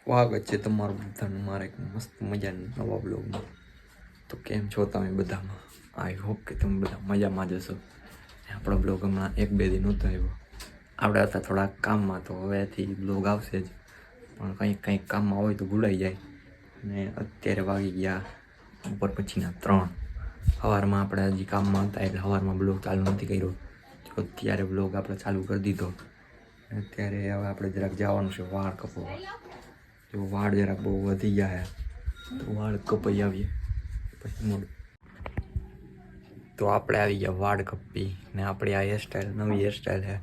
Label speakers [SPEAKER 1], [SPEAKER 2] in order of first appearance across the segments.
[SPEAKER 1] સ્વાગત છે તમારું બધાનું મારા એક મસ્ત મજાના નવા બ્લોગમાં. તો કેમ છો તમે બધામાં? આઈ હોપ કે તમે બધા મજામાં જ હશો. આપણો બ્લોગ હમણાં 1-2 દિન નહોતો આવ્યો. આપણે હતા થોડાક કામમાં, તો હવેથી બ્લોગ આવશે જ, પણ કંઈક કામમાં હોય તો ભૂલાઈ જાય. અને અત્યારે વાગી ગયા ઉપર પછીના 3. સવારમાં આપણે હજી કામમાં હતા એટલે સવારમાં બ્લોગ ચાલુ નથી કર્યો. તો અત્યારે બ્લોગ આપણે ચાલુ કરી દીધો. અત્યારે હવે આપણે જરાક જવાનું છે વાળ કપાવવા. જો વાળ જરાક બહુ વધી ગયા તો વાળ કપાઈ આવીએ પછી મોડું. તો આપણે આવી ગયા વાળ કપી ને આપણી આ હેરસ્ટાઈલ નવી હેરસ્ટાઈલ છે.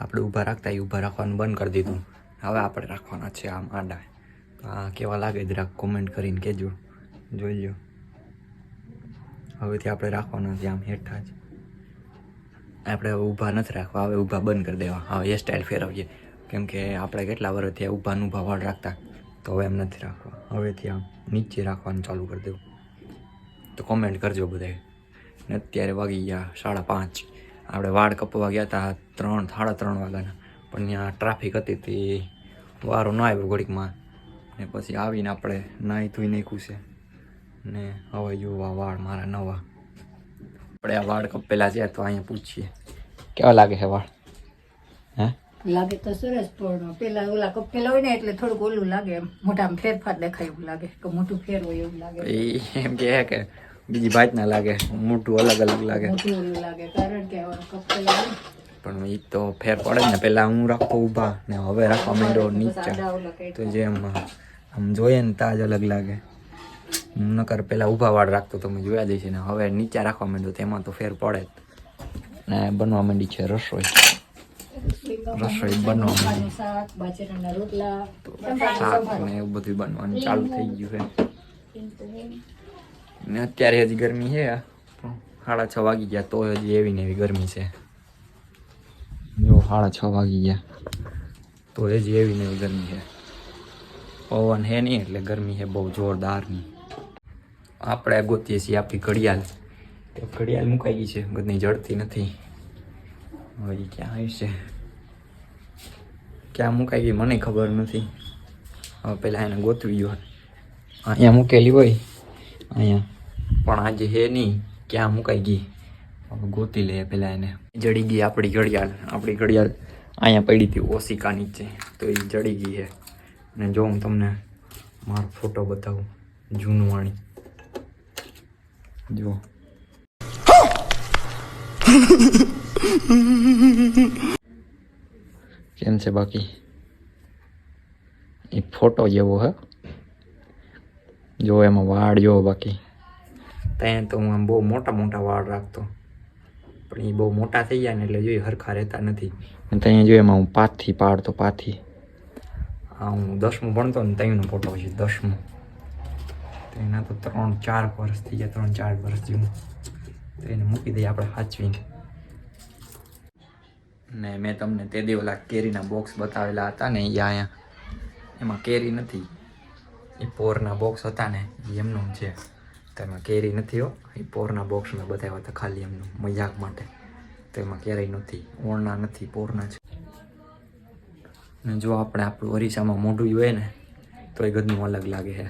[SPEAKER 1] આપણે ઊભા રાખતા ઊભા રાખવાનું બંધ કરી દીધું. હવે આપણે રાખવાના છે આમ આડા. તો આ કેવા લાગે જરાક કોમેન્ટ કરીને કહેજો. જોઈ લો, હવેથી આપણે રાખવાના છે આમ હેઠા જ. આપણે હવે ઊભા નથી રાખવા, હવે ઊભા બંધ કરી દેવા. હવે હેરસ્ટાઈલ ફેરવીએ, કેમ કે આપણે કેટલા વર્ષથી ઊભા વાળ રાખતા, તો હવે એમ નથી રાખવા. હવેથી આમ નીચે રાખવાનું ચાલુ કરી દેવું. તો કોમેન્ટ કરજો બધાય. ને અત્યારે વાગી ગયા 5:30. આપણે વાળ કપવા ગયા હતા 3-3:30 વાગ્યાના, પણ ત્યાં ટ્રાફિક હતી તે વારો ન આવ્યો ઘડીકમાં. ને પછી આવીને આપણે નાહી ધોઈ નાખ્યું છે. ને હવે જોવા વાળ મારા નવા. આપણે આ વાળ કપેલા છે તો અહીંયા પૂછીએ કેવા લાગે છે વાળ? હે,
[SPEAKER 2] લાગે તો સરસ, પણ પેલા ઓલા કપેલા હોય ને એટલે થોડુંક ઓલું લાગે, એમ મોટામાં ફેરફાર દેખાય એવું લાગે, કે મોટું ફેર હોય એવું લાગે.
[SPEAKER 1] એમ કે બીજી વાત ના લાગે, મોટું અલગ અલગ લાગે,
[SPEAKER 2] મોટું ઓલું લાગે, કારણ કે કપેલા હોય
[SPEAKER 1] પણ એ તો ફેર પડે ને. પેલા હું રાખતો ઊભા ને હવે રાખવા માંડ્યો નીચે, તો જેમ આમ જોઈએ ને તાજ અલગ લાગે. નકર પેલા ઊભા વાળ રાખતો તમે જોયા જઈશ ને, હવે નીચે રાખવા માંડ્યો તેમાં તો ફેર પડે જ. ને બનવા માંડી છે રસોઈ બનવા માંડી.
[SPEAKER 2] શાક, બાજરાના રોટલા,
[SPEAKER 1] શાક ને એવું બધું બનવાનું ચાલુ થઈ ગયું છે. ને અત્યારે હજી ગરમી છે, 6:30 વાગી ગયા તો હજી એવી ને એવી ગરમી છે. જો 6:30 વાગી ગયા તો હજી એવી ને એવી ગરમી છે. પવન છે નહીં એટલે ગરમી છે બહુ જોરદારની. આપણે ગોતીએ છીએ આપણી ઘડિયાળ. તો ઘડિયાળ મુકાઈ ગઈ છે, ગદની જડતી નથી. હવે ક્યાં હશે, ક્યાં મુકાઈ ગઈ મને ખબર નથી. હવે પહેલાં એને ગોતવી ગયો. અહીંયા મૂકેલી હોય અહીંયા, પણ આજે હે નહીં, ક્યાં મુકાઈ ગઈ હવે ગોતી લે પહેલાં એને. જડી ગઈ આપણી ઘડિયાળ. આપણી ઘડિયાળ અહીંયા પડી હતી ઓશિકા નીચે, તો એ જડી ગઈ છે. અને જો હું તમને મારો ફોટો બતાવું જૂનવાણી, જો કેમ છે બાકી એ ફોટો જેવો હે. જો એમાં વાળ જો બાકી. ત્યાં તો હું આમ બહુ મોટા વાળ રાખતો, પણ એ બહુ મોટા થઈ ગયા ને એટલે જોઈએ હરખા રહેતા નથી. અને ત્યાં જો એમાં હું પાથી પાડતો. પાથી હા, હું 10મું ભણતો ને ત્યાંનો ફોટો છે. 10મું તો એના તો 3-4 વર્ષ થઈ ગયા, 3-4 વર્ષ જેવું. તો એને મૂકી દઈએ આપણે સાચવીને. ને મેં તમને તે દી ઓલા કેરીના બોક્સ બતાવેલા હતા ને, એ અહીંયા એમાં કેરી નથી. એ પોરના બોક્સ હતા ને એ એમનું છે, તો એમાં કેરી નથી હો. એ પોરના બોક્સ મેં બતાવ્યા હતા ખાલી એમનું મજાક માટે. તો એમાં કેરી નથી, ઓળના નથી, પોરના છે. ને જો આપણે આપણું અરીસામાં મોઢું જોઈએ ને તો એ ગદનું અલગ લાગે છે,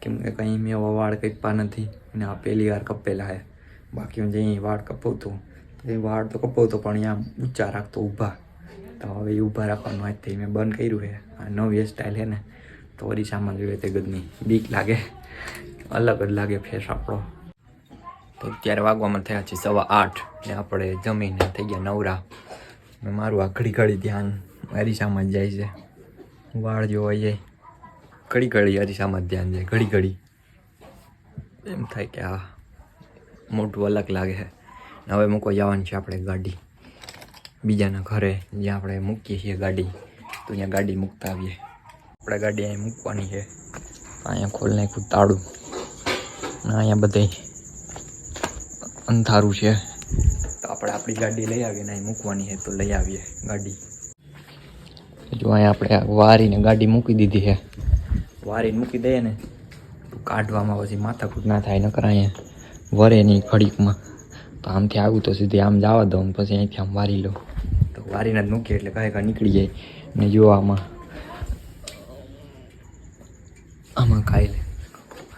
[SPEAKER 1] કેમ કે કંઈ મેં એવા વાળ કપ્યા નથી. અને આ પહેલી વાર કપેલા છે. બાકી હું જઈ વાળ કપાવતો તો એ વાળ તો કપાવતો પણ અહીંયા ઊંચા રાખતો ઊભા. તો હવે એ ઊભા રાખવાનું આજથી મેં બંધ કર્યું છે. આ નવી હેરસ્ટાઈલ છે ને, તો અરીસામાં જોઈએ તે ગદની બીક લાગે, અલગ જ લાગે ફેસ આપણો. તો અત્યારે વાગવામાં થયા છે 8:15 ને આપણે જમીને થઈ ગયા નવરા. ને મારું આ ઘડી ધ્યાન અરીસામાં જ જાય છે. વાળ જોવા જાય ઘડી અરીસામાં જ ધ્યાન જાય. ઘડી એમ થાય કે આ મોટું અલગ લાગે છે. હવે મૂકવા જવાનું છે આપણે ગાડી બીજાના ઘરે, જ્યાં આપણે મૂકીએ છીએ ગાડી. તો અહીંયા ગાડી મૂકતા આવીએ. આપણે ગાડી અહીં મૂકવાની છે. અહીંયા ખોલ નાખ્યું તાળું. અહીંયા બધે અંધારું છે, તો આપણે આપણી ગાડી લઈ આવીએ ને અહીં મૂકવાની છે. તો લઈ આવીએ ગાડી. જો અહીંયા આપણે વારીને ગાડી મૂકી દીધી છે. વારીને મૂકી દઈએ ને તો કાઢવામાં પછી માથાકૂટ ના થાય. નકર અહીંયા વરે નહીં ઘડીકમાં. તો આમથી આવું તો સીધી આમ જવા દઉં, પછી અહીંથી આમ વારી લો. તો વારીને જ મૂકીએ એટલે કાંઈ નીકળી જાય. ને જો આમાં આમાં ખાઈ લે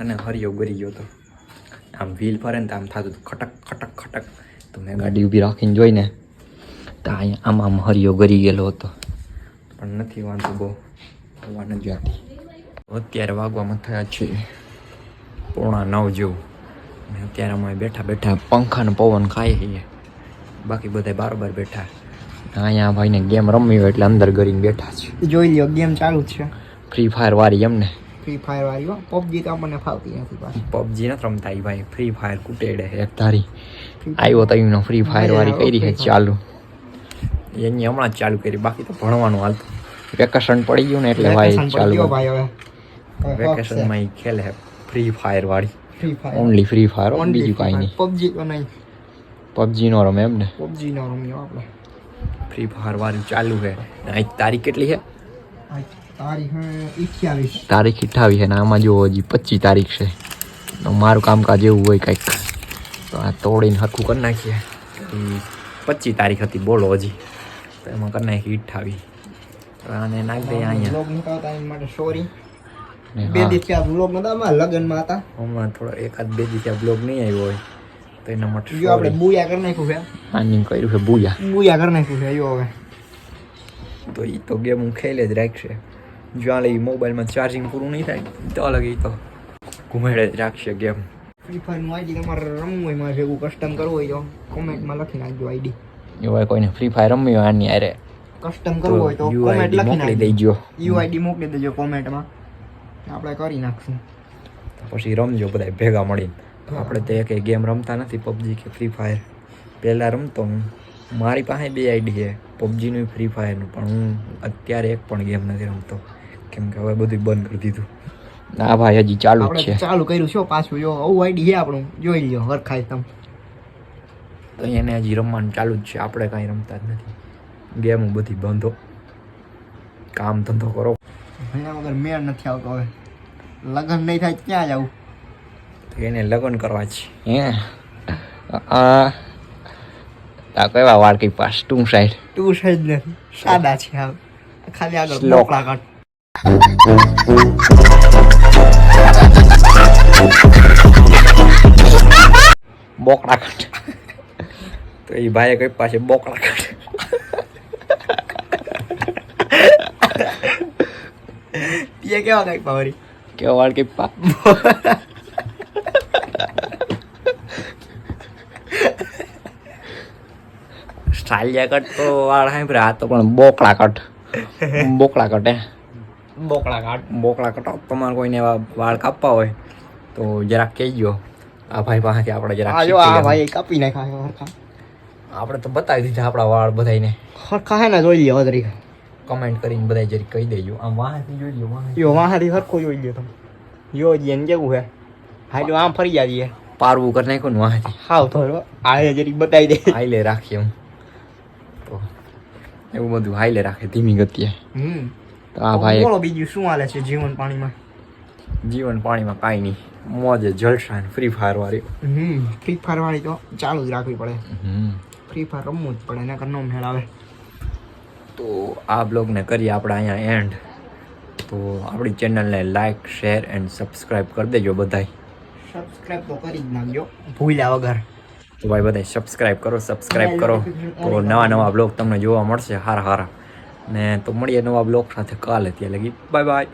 [SPEAKER 1] અને હરિયો ગરી ગયો તો આમ વ્હીલ ફરે ને તો આમ થતું હતું ખટક ખટક ખટક. તો મેં ગાડી ઊભી રાખીને જોઈને તો અહીંયા આમ હરિયો ગરી ગયેલો હતો, પણ નથી વાંધો બહુ હવા નથી આવતી. અત્યારે વાગવામાં થયા છે 8:45 જેવું ને અત્યારે અમે બેઠા બેઠા પંખાનો પવન ખાઈએ છીએ, બાકી બધા બારોબાર બેઠા. અહીંયા ભાઈને ગેમ રમવી હોય એટલે અંદર કરીને બેઠા છે.
[SPEAKER 3] જોઈ લ્યો ગેમ ચાલુ જ છે,
[SPEAKER 1] ફ્રી ફાયર વાળી એમને.
[SPEAKER 3] ફ્રી ફાયર વાળી હો, પબજી તો આપણને ફાવતી નથી પાછી.
[SPEAKER 1] પબજી નથી રમતા ઈ ભાઈ, ફ્રી ફાયર કુટેડે એક ધારી આવ્યો તો એમનો ફ્રી ફાયર વાળી કરી છે ચાલુ. એની હમણાં જ ચાલુ કરી, બાકી તો ભણવાનું હાલતું. વેકેશન પડી ગયું ને એટલે ભાઈ ચાલુ
[SPEAKER 3] ભાઈ હવે
[SPEAKER 1] વેકેશનમાં ઈ ખેલે ફ્રી ફાયર વાળી,
[SPEAKER 3] free fire
[SPEAKER 1] only free fire, બીજું કાંઈ નહીં.
[SPEAKER 3] પબજી તો નહીં,
[SPEAKER 1] પબજી નો રમે એમ ને,
[SPEAKER 3] પબજી નો રમ્યો આપણે.
[SPEAKER 1] ફ્રી ફાયર વાળી ચાલુ છે. આજ તારીખ કેટલી છે?
[SPEAKER 3] તારીખ 28.
[SPEAKER 1] તારીખ 28 છે ને આમાં જો હજી 25 તારીખ છે. તો મારું કામકાજ એવું હોય કંઈક, તો આ તોડીને હરખું કરી નાખીએ. 25 તારીખ હતી બોલો હજી, તો એમાં કરી નાખી 28. તો આને નાખ દઈએ અહીંયા.
[SPEAKER 3] વ્લોગ નતા એના માટે સોરી.
[SPEAKER 1] ને
[SPEAKER 3] બે
[SPEAKER 1] હા,
[SPEAKER 3] દિવસ ત્યાં વ્લોગ નતા, અમારા લગ્નમાં હતા.
[SPEAKER 1] હમણાં થોડો એકાદ બે દિવસ આ બ્લોગ નહીં આવ્યો હોય તો એના માટે
[SPEAKER 3] જો આપણે બુયા કરી નાખ્યું છે,
[SPEAKER 1] આની કર્યું છે બુયા.
[SPEAKER 3] બુયા કરી નાખ્યું છે. જો હવે
[SPEAKER 1] તો એ તો ગેમ હું ખેલે જ રાખશે. જ્યાં લઈ મોબાઈલમાં ચાર્જિંગ પૂરું નહીં થાય તો અલગ એ તો ઘુમેડે જ રાખશે ગેમ.
[SPEAKER 3] ફ્રી ફાયર નું આઈડી તમારે રમવું હોય, મારે ભેગું કસ્ટમ કરવું હોય તો કોમેન્ટમાં લખી નાખજો આઈડી.
[SPEAKER 1] એવા કોઈને ફ્રી ફાયર રમ્યું હોય આની અરે
[SPEAKER 3] કસ્ટમ કરવું હોય તો કોમેન્ટ
[SPEAKER 1] UID
[SPEAKER 3] લખી
[SPEAKER 1] મોકલી
[SPEAKER 3] નાખજો.
[SPEAKER 1] દેજો.
[SPEAKER 3] યુઆઈડી મોકલી દેજો કોમેન્ટમાં, આપણે કરી નાખશું.
[SPEAKER 1] પછી રમજો બધા ભેગા મળીને. આપણે તો એક ગેમ રમતા નથી, પબજી કે ફ્રી ફાયર. પહેલાં રમતો હું, મારી પાસે 2 આઈડી છે, પબજીનું ફ્રી ફાયરનું, પણ હું અત્યારે એક પણ ગેમ નથી રમતો, કેમ કે હવે બધું બંધ કરી દીધું. ના ભાઈ હજી ચાલુ જ
[SPEAKER 3] આપણે
[SPEAKER 1] છે.
[SPEAKER 3] ચાલુ કર્યું છે પાછું. જો આવું આઈડી છે આપણું, જોઈ લ્યો હરખાય તમ.
[SPEAKER 1] તો એને હજી રમવાનું ચાલુ જ છે, આપણે કાંઈ રમતા જ નથી. ગેમ બધી બંધો, કામ ધંધો કરો.
[SPEAKER 3] એના વગર મેળ નથી આવતો. હવે લગ્ન નહીં થાય તો ક્યાં જવું?
[SPEAKER 1] તો એને લગ્ન કરવા છે. આ કેવા વાળ કઈ પાસ ટૂંક સાઈડ
[SPEAKER 3] તું સજ નથી, સાદા છે આ. ખાલી આગળ
[SPEAKER 1] Slow.
[SPEAKER 3] મોકળા કાઢ.
[SPEAKER 1] બોકડા કાઢ. તો એ ભાઈએ કઈ પાસે બોકડા કાઢ.
[SPEAKER 3] તે કેવા કઈ પાવરી?
[SPEAKER 1] કેવા વાળ કઈ પા સ્ટાઇલિયા કટ તો વાળ સાંભળે, આ તો પણ બોકડા કટ. બોકડા કટ
[SPEAKER 3] બોકળા કાઢ.
[SPEAKER 1] બોકડા કટ. તમારે કોઈને એવા વાળ કાપવા હોય તો જરાક કહેજો. આ ભાઈ પાસેથી આપણે જરાક
[SPEAKER 3] આ જો
[SPEAKER 1] શીખી
[SPEAKER 3] આ
[SPEAKER 1] લેવાનું.
[SPEAKER 3] ભાઈ કાપી નાખ્યા હરખા.
[SPEAKER 1] આપણે તો બતાવી દીધા આપણા વાળ બધાને.
[SPEAKER 3] હરખા હે ને જોઈ લ્યો હદરી.
[SPEAKER 1] કમેન્ટ કરીને બધા જરી કહી દેજો. આમ વાહથી જોઈ લો વાહ.
[SPEAKER 3] યો વાહાથી હરખો જોઈ લ્યો તમે. યો જીન કેવું હે? હા જો આમ ફરી જાવીએ.
[SPEAKER 1] પારવું કરી નાખ્યું ને વાહથી.
[SPEAKER 3] હાવ થોડો આ જરી બતાવી દે.
[SPEAKER 1] હાઈલે રાખીએ હું તો એવું બધું હાઈલે રાખે ધીમી ગતિએ. તો આ ભાઈ
[SPEAKER 3] બોલો બીજું શું હાલે છે જીવન પાણીમાં?
[SPEAKER 1] જીવન પાણીમાં કાંઈ નહીં, મોજે જલસા ફ્રી ફાયર વાળી.
[SPEAKER 3] ફ્રી ફાયર વાળી તો ચાલુ જ રાખવી પડે. ફ્રી ફાયર રમવું જ પડે, એના કરનો મેળ આવે.
[SPEAKER 1] તો આ બ્લોગને કરીએ આપણે અહીંયા એન્ડ. તો આપણી ચેનલને લાઈક શેર એન્ડ સબસ્ક્રાઈબ કરી દેજો બધાય.
[SPEAKER 3] સબસ્ક્રાઇબ તો કરી જ નાખજો ભૂલ્યા વગર.
[SPEAKER 1] તો ભાઈ બધાય સબસ્ક્રાઈબ કરો. તો નવા બ્લોગ તમને જોવા મળશે સારા ને તો મળીએ નવા બ્લોગ સાથે કાલે. ત્યાં લગી બાય બાય.